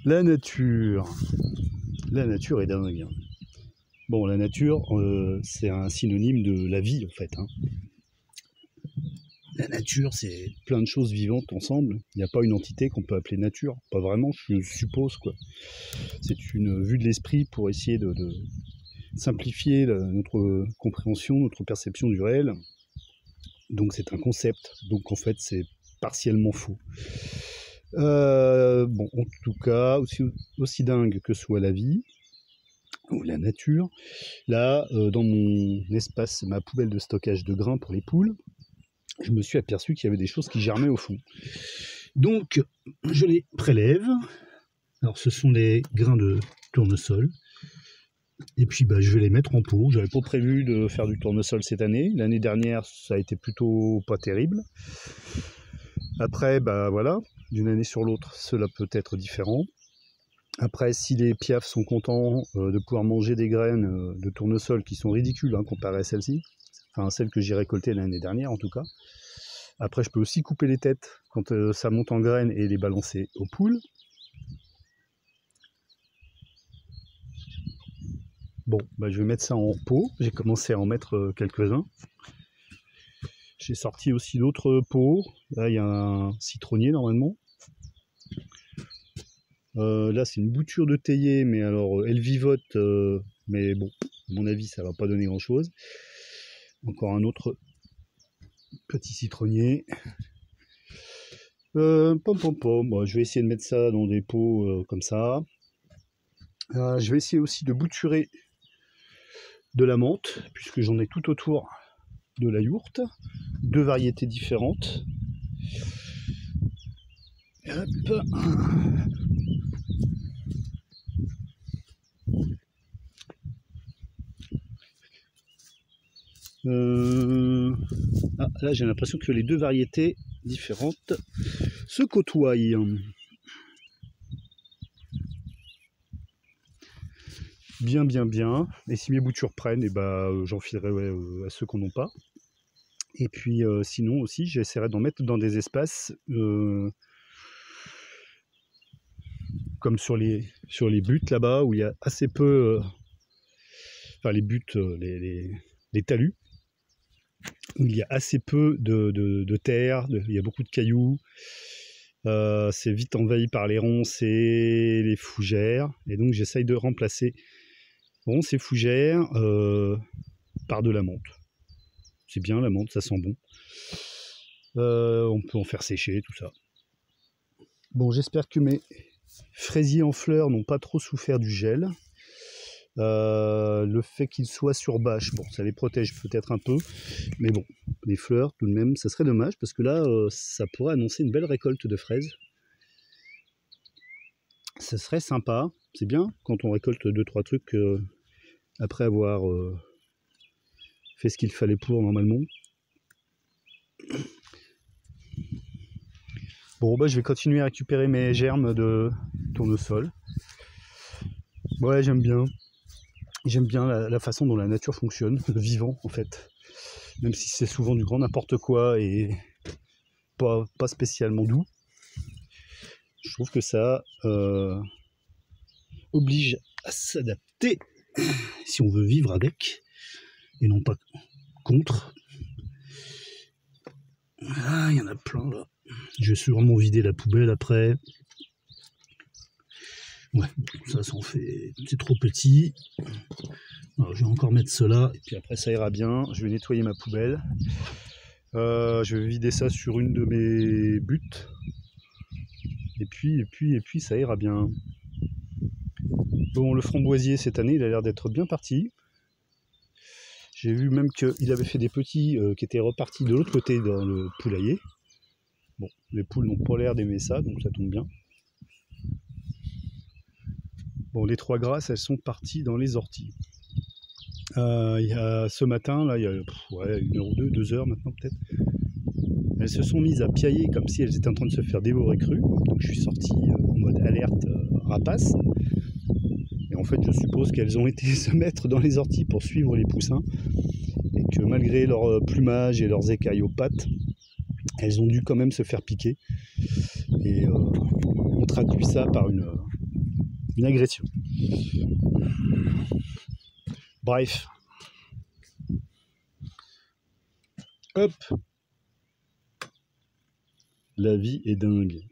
La nature est dingue. Bon, la nature, c'est un synonyme de la vie, en fait. Hein. La nature, c'est plein de choses vivantes ensemble. Il n'y a pas une entité qu'on peut appeler nature. Pas vraiment, je suppose, quoi. C'est une vue de l'esprit pour essayer de simplifier notre compréhension, notre perception du réel. Donc c'est un concept. Donc en fait, c'est partiellement faux. Bon, en tout cas, aussi dingue que soit la vie, ou la nature, là, dans mon espace, ma poubelle de stockage de grains pour les poules, je me suis aperçu qu'il y avait des choses qui germaient au fond. Donc, je les prélève. Alors, ce sont les grains de tournesol. Et puis, je vais les mettre en pot. J'avais pas prévu de faire du tournesol cette année. L'année dernière, ça a été plutôt pas terrible. Après, voilà, d'une année sur l'autre, cela peut être différent. Après, si les piafs sont contents de pouvoir manger des graines de tournesol qui sont ridicules comparées à celles-ci, enfin celles que j'ai récoltées l'année dernière en tout cas. Après, je peux aussi couper les têtes quand ça monte en graines et les balancer aux poules. Bon, je vais mettre ça en pot. J'ai commencé à en mettre quelques-uns. J'ai sorti aussi d'autres pots. Là, il y a un citronnier normalement. Là, c'est une bouture de théier, mais alors elle vivote, mais bon, à mon avis, ça va pas donner grand-chose. Encore un autre petit citronnier. Je vais essayer de mettre ça dans des pots comme ça. Je vais essayer aussi de bouturer de la menthe, puisque j'en ai tout autour de la yourte. 2 variétés différentes. Hop. Là j'ai l'impression que les 2 variétés différentes se côtoient. Bien. Et si mes boutures prennent, j'en filerai à ceux qu'on n'ont pas. Et puis sinon aussi j'essaierai d'en mettre dans des espaces comme sur les buttes là-bas où il y a assez peu, enfin les buttes, les talus, où il y a assez peu de terre, il y a beaucoup de cailloux, c'est vite envahi par les ronces et les fougères, et donc j'essaye de remplacer ronces et fougères par de la menthe. C'est bien la menthe, ça sent bon. On peut en faire sécher, tout ça. Bon, j'espère que mes fraisiers en fleurs n'ont pas trop souffert du gel. Le fait qu'ils soient sur bâche, bon, ça les protège peut-être un peu, mais bon, les fleurs tout de même, ça serait dommage parce que là, ça pourrait annoncer une belle récolte de fraises. Ça serait sympa, c'est bien quand on récolte 2-3 trucs après avoir fait ce qu'il fallait pour normalement. Bon, je vais continuer à récupérer mes germes de tournesol. Ouais, j'aime bien. J'aime bien la façon dont la nature fonctionne, le vivant en fait. Même si c'est souvent du grand n'importe quoi et pas spécialement doux. Je trouve que ça oblige à s'adapter si on veut vivre avec et non pas contre. Ah, il y en a plein là. Je vais sûrement vider la poubelle après. Ouais, ça en fait, c'est trop petit. Alors, je vais encore mettre cela et puis après ça ira bien. Je vais nettoyer ma poubelle. Je vais vider ça sur une de mes buttes. Et puis ça ira bien. Bon, le framboisier cette année, il a l'air d'être bien parti. J'ai vu même qu'il avait fait des petits qui étaient repartis de l'autre côté dans le poulailler. Bon, les poules n'ont pas l'air d'aimer ça, donc ça tombe bien. Bon, les 3 grasses, elles sont parties dans les orties. Il y a ce matin, là, il y a 1 heure ou 2 heures maintenant peut-être. Elles se sont mises à piailler comme si elles étaient en train de se faire dévorer cru. Donc je suis sorti en mode alerte rapace. Et en fait, je suppose qu'elles ont été se mettre dans les orties pour suivre les poussins. Et que malgré leur plumage et leurs écailles aux pattes, elles ont dû quand même se faire piquer. Et on traduit ça par une une agression. Bref. Hop. La vie est dingue.